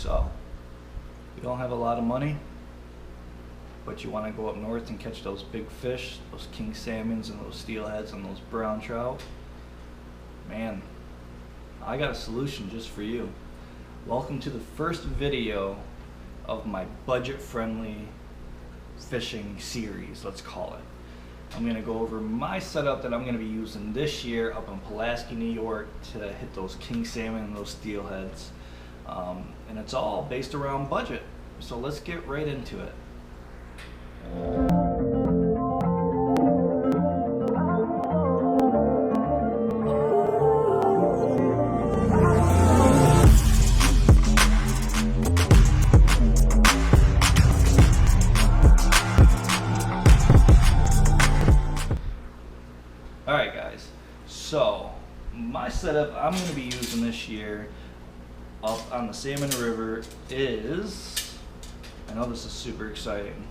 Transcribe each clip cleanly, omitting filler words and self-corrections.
So, you don't have a lot of money, but you want to go up north and catch those big fish, those king salmons and those steelheads and those brown trout. Man, I got a solution just for you. Welcome to the first video of my budget-friendly fishing series, let's call it. I'm going to go over my setup that I'm going to be using this year up in Pulaski, New York to hit those king salmon and those steelheads. And it's all based around budget. So let's get right into it. Alright guys, so my setup I'm going to be using this year up on the Salmon River is, I know this is super exciting,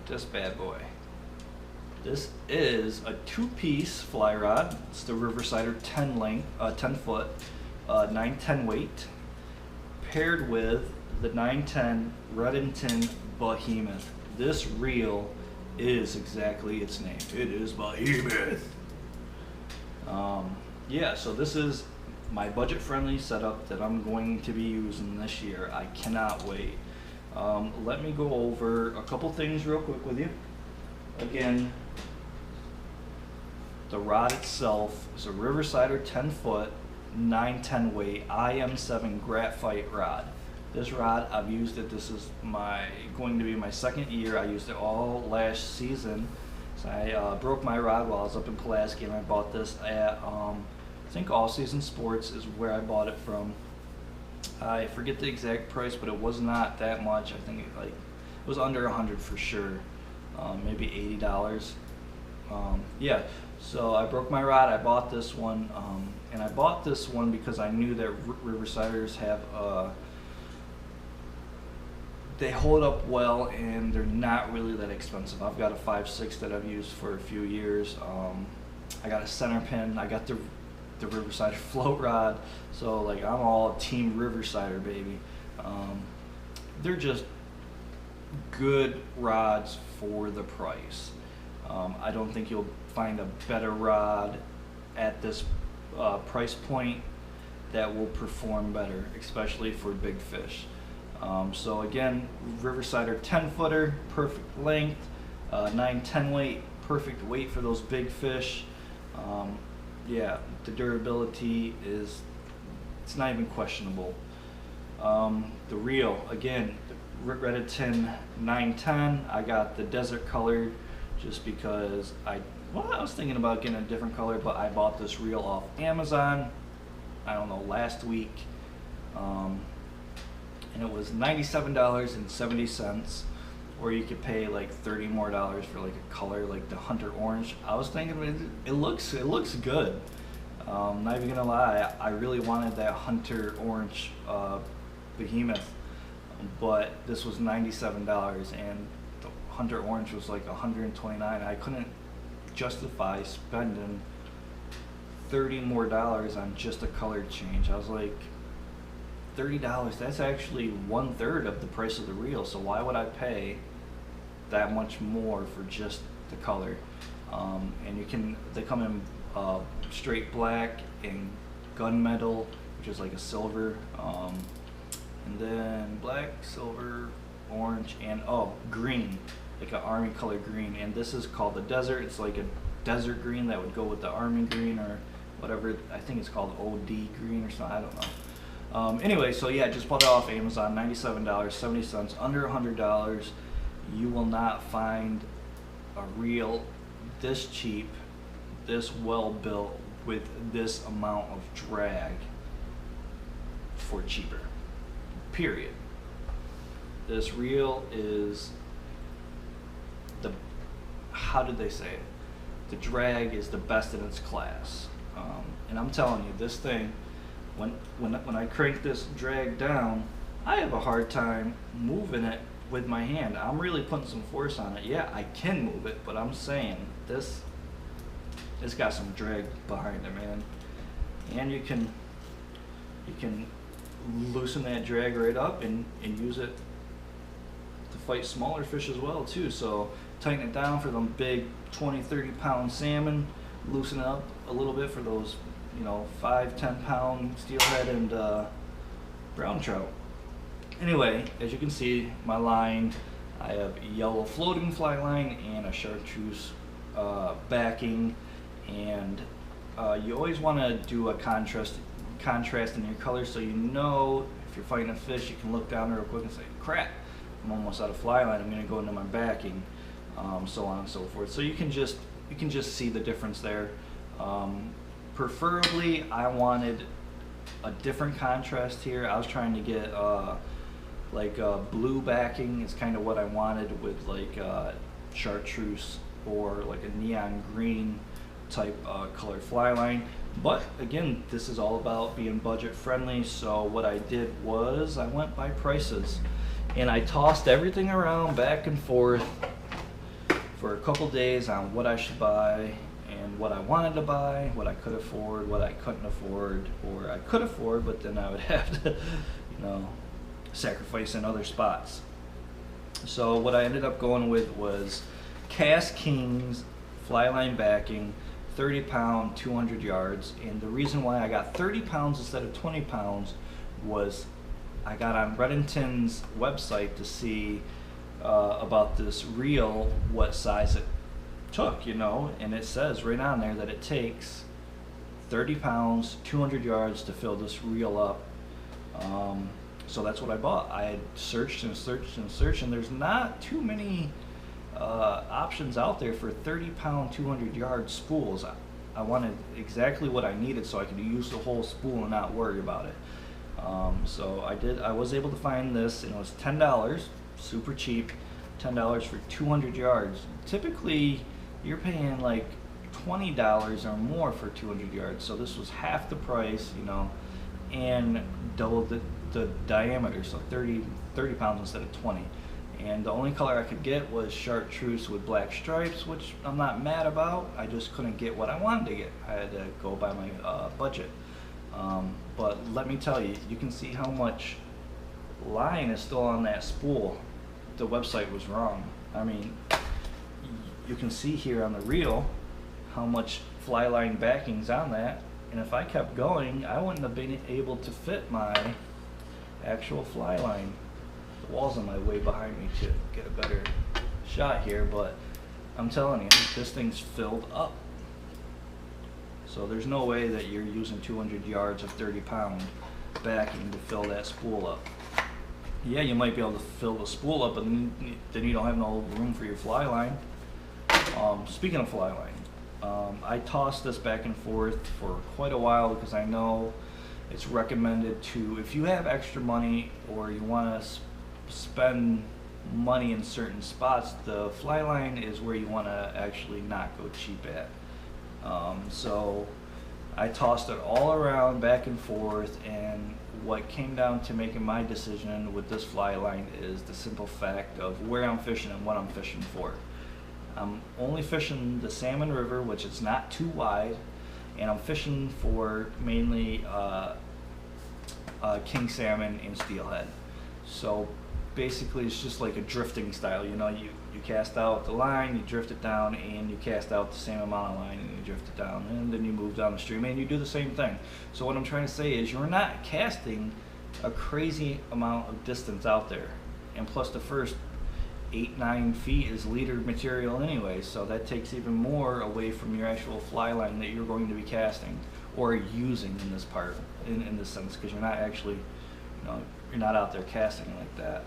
this bad boy. This is a 2-piece fly rod. It's the Riversider 10 foot, 910 weight, paired with the 910 Redington behemoth. This reel is exactly its name. It is behemoth. Yeah, so this is my budget-friendly setup that I'm going to be using this year. I cannot wait. Let me go over a couple things real quick with you. Again, the rod itself is a Riversider 10 foot, 910 weight IM7 graphite rod. This rod, I've used it. This is going to be my second year. I used it all last season. So I broke my rod while I was up in Pulaski, and I bought this at I think All Season Sports is where I bought it from. I forget the exact price, but it was not that much. I think it was under $100 for sure, maybe $80. Yeah. So I broke my rod. I bought this one, and I bought this one because I knew that Riversiders have they hold up well, and they're not really that expensive. I've got a 5.6 that I've used for a few years. I got a center pin. I got the Riverside float rod. So like I'm all team Riversider, baby. They're just good rods for the price. I don't think you'll find a better rod at this price point that will perform better, especially for big fish. So again, Riversider 10 footer, perfect length, 910 weight, perfect weight for those big fish. Yeah, the durability it's not even questionable. The reel, again, the Redington 910, I got the desert colored just because I was thinking about getting a different color, but I bought this reel off Amazon, I don't know, last week. And it was $97.70, or you could pay like $30 more for like a color like the Hunter Orange. I was thinking it looks good. Not even gonna lie, I really wanted that Hunter Orange behemoth, but this was $97, and the Hunter Orange was like $129. I couldn't justify spending $30 more on just a color change. I was like, $30, that's actually 1/3 of the price of the reel, so why would I pay that much more for just the color? And they come in straight black and gunmetal, which is like a silver, and then black, silver, orange, and green, like an army color green. And this is called the desert. It's like a desert green that would go with the army green or whatever. I think it's called OD green or something, I don't know. Anyway, so yeah, just bought it off Amazon, $97.70, under $100. You will not find a reel this cheap, this well built, with this amount of drag for cheaper, period. This reel is how did they say it? The drag is the best in its class. And I'm telling you, this thing, when I crank this drag down, I have a hard time moving it with my hand. I'm really putting some force on it. Yeah, I can move it, but I'm saying it's got some drag behind it, man. And you can you can loosen that drag right up and use it to fight smaller fish as well too. So tighten it down for them big 20-30 pound salmon, loosen it up a little bit for those, you know, 5-10 pound steelhead and brown trout. Anyway, as you can see, my line, I have a yellow floating fly line and a chartreuse backing, and you always want to do a contrast in your colors, so you know if you're fighting a fish, you can look down real quick and say, crap, I'm almost out of fly line, I'm going to go into my backing, so on and so forth. So you can just see the difference there. Preferably, I wanted a different contrast here. I was trying to get like blue backing is kind of what I wanted, with like chartreuse or like a neon green type colored fly line. But again, this is all about being budget friendly, so what I did was I went by prices and I tossed everything around back and forth for a couple days on what I should buy and what I wanted to buy, what I could afford, what I couldn't afford, or I could afford but then I would have to, you know, sacrifice in other spots. So what I ended up going with was Cast Kings fly line backing, 30 pound, 200 yards. And the reason why I got 30 pounds instead of 20 pounds was I got on Redington's website to see about this reel, what size it took, you know, and it says right on there that it takes 30 pounds, 200 yards to fill this reel up. So that's what I bought. I had searched and searched and searched, and there's not too many options out there for 30 pound, 200 yard spools. I wanted exactly what I needed so I could use the whole spool and not worry about it. So I was able to find this, and it was $10, super cheap, $10 for 200 yards. Typically, you're paying like $20 or more for 200 yards, so this was half the price, you know, and double the diameter, so 30 pounds instead of 20. And the only color I could get was chartreuse with black stripes, which I'm not mad about. I just couldn't get what I wanted to get. I had to go by my budget. But let me tell you, you can see how much line is still on that spool. The website was wrong. I mean, you can see here on the reel how much fly line backing's on that, and if I kept going, I wouldn't have been able to fit my actual fly line. The wall's on my way behind me to get a better shot here, but I'm telling you, this thing's filled up. So there's no way that you're using 200 yards of 30 pound backing to fill that spool up. Yeah, you might be able to fill the spool up, but then you don't have no room for your fly line. Speaking of fly line, I tossed this back and forth for quite a while because I know it's recommended to, if you have extra money or you want to spend money in certain spots, the fly line is where you want to actually not go cheap at. So I tossed it all around back and forth, and what came down to making my decision with this fly line is the simple fact of where I'm fishing and what I'm fishing for. I'm only fishing the Salmon River, which is not too wide, and I'm fishing for mainly king salmon and steelhead. So basically it's just like a drifting style, you know, you cast out the line, you drift it down, and you cast out the same amount of line and you drift it down, and then you move down the stream and you do the same thing. So what I'm trying to say is you're not casting a crazy amount of distance out there, and plus the first 8-9 feet is leader material anyway, so that takes even more away from your actual fly line that you're going to be casting or using in this part, in this sense, because you're not actually, you know, you're not out there casting like that.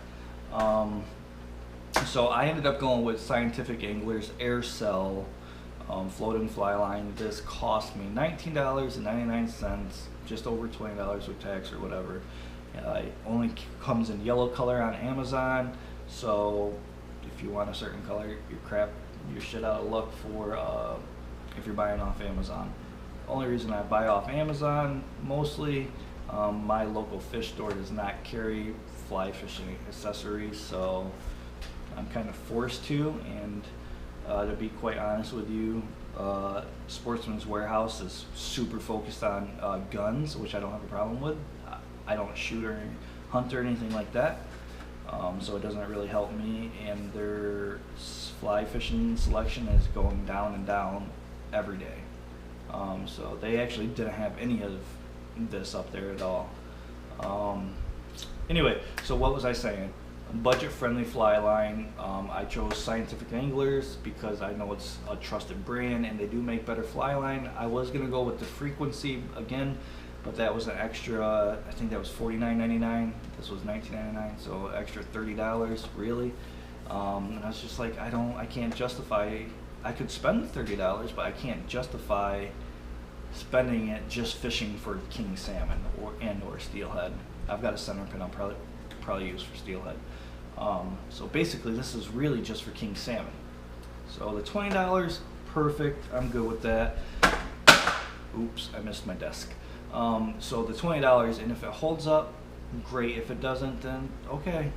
So I ended up going with Scientific Anglers Air Cell floating fly line. This cost me $19.99, just over $20 with tax or whatever. It only comes in yellow color on Amazon, so if you want a certain color, you're shit out of luck for if you're buying off Amazon. Only reason I buy off Amazon mostly, my local fish store does not carry fly fishing accessories, so I'm kind of forced to, and to be quite honest with you, Sportsman's Warehouse is super focused on guns, which I don't have a problem with. I don't shoot or hunt or anything like that, so it doesn't really help me. And their fly fishing selection is going down and down every day. So they actually didn't have any of this up there at all. Anyway, so what was I saying? Budget-friendly fly line. I chose Scientific Anglers because I know it's a trusted brand and they do make better fly line. I was gonna go with the Frequency again, but that was an extra, I think that was $49.99. This was $19.99, so extra $30, really. And I was just like, I can't justify, I could spend the $30, but I can't justify spending it just fishing for king salmon or steelhead. I've got a center pin I'll probably use for steelhead. So basically this is really just for king salmon. So the $20, perfect, I'm good with that. Oops, I missed my desk. So the $20, and if it holds up, great. If it doesn't, then okay,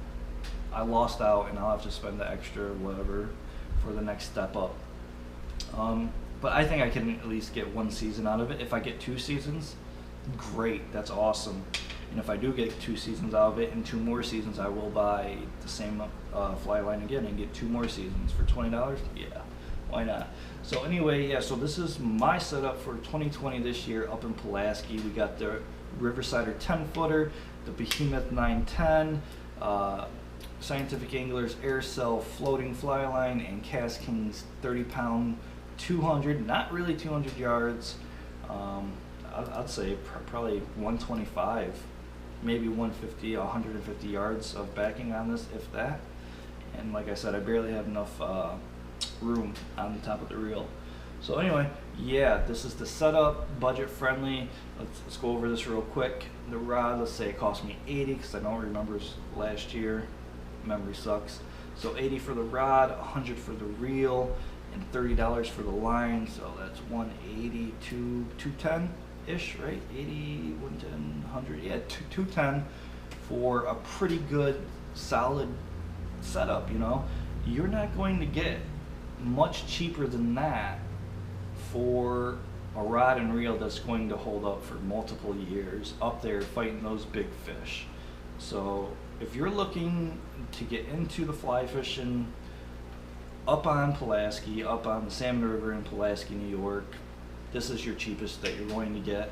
I lost out and I'll have to spend the extra whatever for the next step up. But I think I can at least get one season out of it. If I get 2 seasons, great, that's awesome. And if I do get 2 seasons out of it and 2 more seasons, I will buy the same fly line again and get 2 more seasons for $20. Yeah, why not? So anyway, yeah, so this is my setup for 2020 this year up in Pulaski. We got the Riversider 10-footer, the Behemoth 910, Scientific Anglers Air Cell floating fly line, and Cast King's 30-pound 200, not really 200 yards. I'd say probably 125, maybe 150, 150 yards of backing on this, if that. And like I said, I barely have enough room on the top of the reel. So anyway, yeah, this is the setup, budget friendly. Let's go over this real quick. The rod, let's say it cost me 80 because I don't remember last year. Memory sucks. So 80 for the rod, 100 for the reel, and $30 for the line. So that's 180 to 210-ish, right? 80, 110, 100, yeah, 210 for a pretty good, solid setup, you know. You're not going to get much cheaper than that for a rod and reel that's going to hold up for multiple years up there fighting those big fish. So if you're looking to get into the fly fishing up on Pulaski, up on the Salmon River in Pulaski, New York, this is your cheapest that you're going to get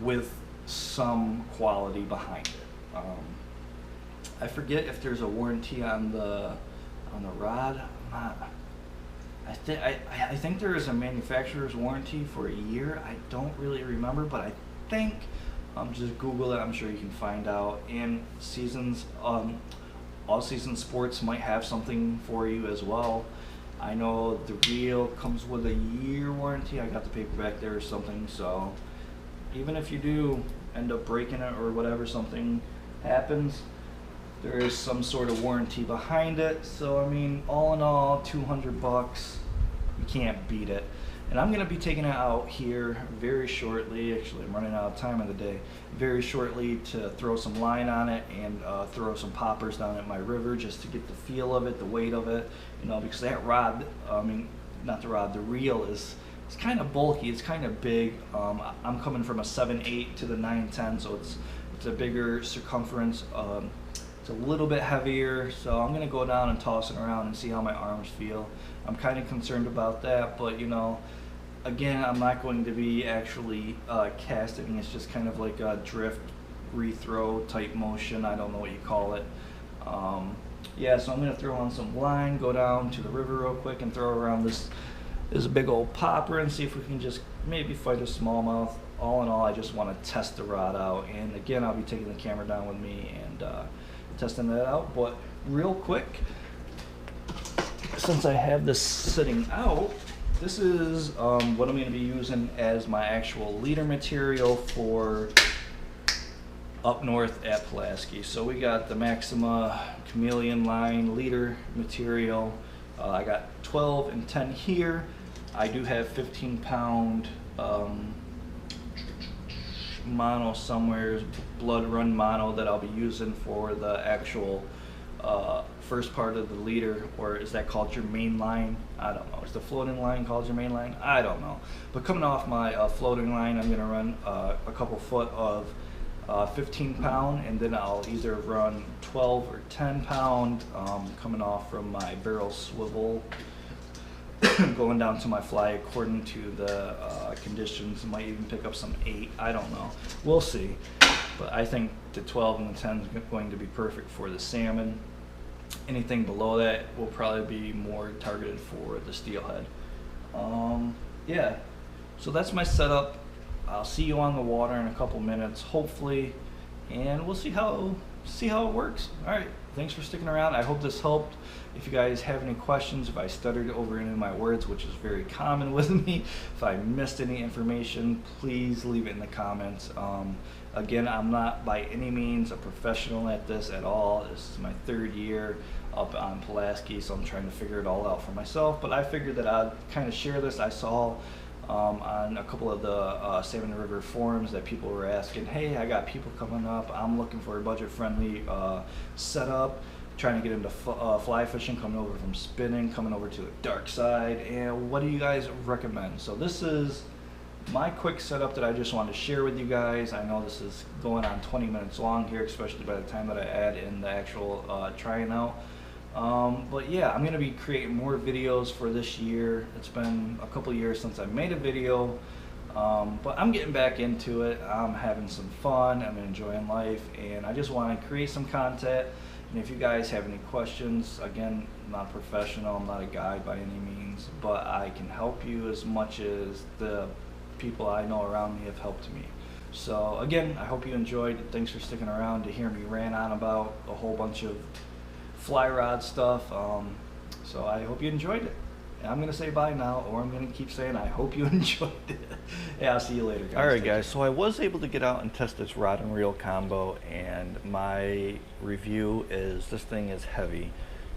with some quality behind it. I forget if there's a warranty on the rod. I think there is a manufacturer's warranty for a year. I don't really remember, but I think just Google it. I'm sure you can find out. And seasons, all season sports might have something for you as well. I know the reel comes with a year warranty. I got the paperback there or something. So even if you do end up breaking it or whatever, something happens, there is some sort of warranty behind it. So I mean, all in all, 200 bucks, you can't beat it. And I'm gonna be taking it out here very shortly. Actually, I'm running out of time of the day. Very shortly to throw some line on it and throw some poppers down at my river just to get the feel of it, the weight of it. You know, because that rod, I mean, not the rod, the reel it's kind of bulky, it's kind of big. I'm coming from a 7.8 to the 910, so it's a bigger circumference. It's a little bit heavier, so I'm gonna go down and toss it around and see how my arms feel. I'm kind of concerned about that, but you know, again, I'm not going to be actually casting. It's just kind of like a drift, rethrow type motion. I don't know what you call it. Yeah, so I'm gonna throw on some line, go down to the river real quick and throw around this big old popper and see if we can just maybe fight a smallmouth. All in all, I just want to test the rod out, and again, I'll be taking the camera down with me and testing that out. But real quick, since I have this sitting out, this is what I'm going to be using as my actual leader material for up north at Pulaski. So we got the Maxima Chameleon line leader material. I got 12 and 10 here. I do have 15-pound mono somewhere, blood run mono, that I'll be using for the actual first part of the leader, or is that called your main line? I don't know. Is the floating line called your main line? I don't know. But coming off my floating line, I'm gonna run a couple foot of 15 pound, and then I'll either run 12 or 10 pound coming off from my barrel swivel going down to my fly according to the conditions. Might even pick up some 8, I don't know, we'll see. But I think the 12 and the 10 is going to be perfect for the salmon. Anything below that will probably be more targeted for the steelhead. Yeah, so that's my setup. I'll see you on the water in a couple minutes, hopefully, and we'll see how it works. All right, thanks for sticking around. I hope this helped. If you guys have any questions, if I stuttered over any of my words, which is very common with me, if I missed any information, please leave it in the comments. Again, I'm not by any means a professional at this at all. This is my 3rd year up on Pulaski, so I'm trying to figure it all out for myself. But I figured that I'd kind of share this. I saw on a couple of the Salmon River forums that people were asking, hey, I got people coming up, I'm looking for a budget-friendly setup, trying to get into fly fishing, coming over from spinning, coming over to the dark side, and what do you guys recommend? So this is my quick setup that I just wanted to share with you guys. I know this is going on 20 minutes long here, especially by the time that I add in the actual trying out. But yeah, I'm going to be creating more videos for this year. It's been a couple years since I made a video, but I'm getting back into it. I'm having some fun, I'm enjoying life, and I just want to create some content. And if you guys have any questions, again, I'm not a professional, I'm not a guide by any means, but I can help you as much as the people I know around me have helped me. So again, I hope you enjoyed. Thanks for sticking around to hear me rant on about a whole bunch of fly rod stuff. So I hope you enjoyed it. And I'm gonna say bye now, or I'm gonna keep saying I hope you enjoyed it. Yeah, I'll see you later, guys. All right, guys, so I was able to get out and test this rod and reel combo, and my review is this thing is heavy.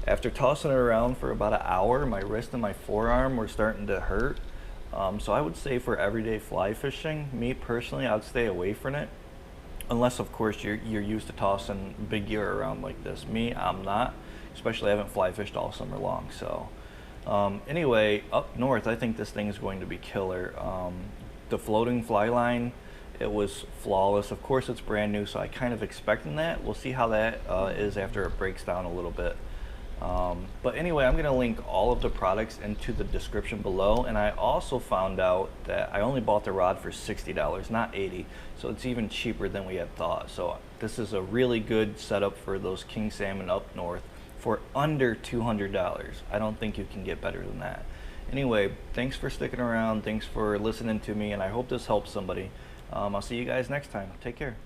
After tossing it around for about an hour, my wrist and my forearm were starting to hurt. So I would say for everyday fly fishing, me personally, I'd stay away from it. Unless, of course, you're used to tossing big gear around like this. Me, I'm not. Especially, I haven't fly fished all summer long. So, anyway, up north, I think this thing is going to be killer. The floating fly line, it was flawless. Of course, it's brand new, so I kind of expecting that. We'll see how that is after it breaks down a little bit. But anyway, I'm going to link all of the products into the description below, and I also found out that I only bought the rod for $60, not $80, so it's even cheaper than we had thought. So this is a really good setup for those king salmon up north for under $200. I don't think you can get better than that. Anyway, thanks for sticking around, thanks for listening to me, and I hope this helps somebody. I'll see you guys next time. Take care.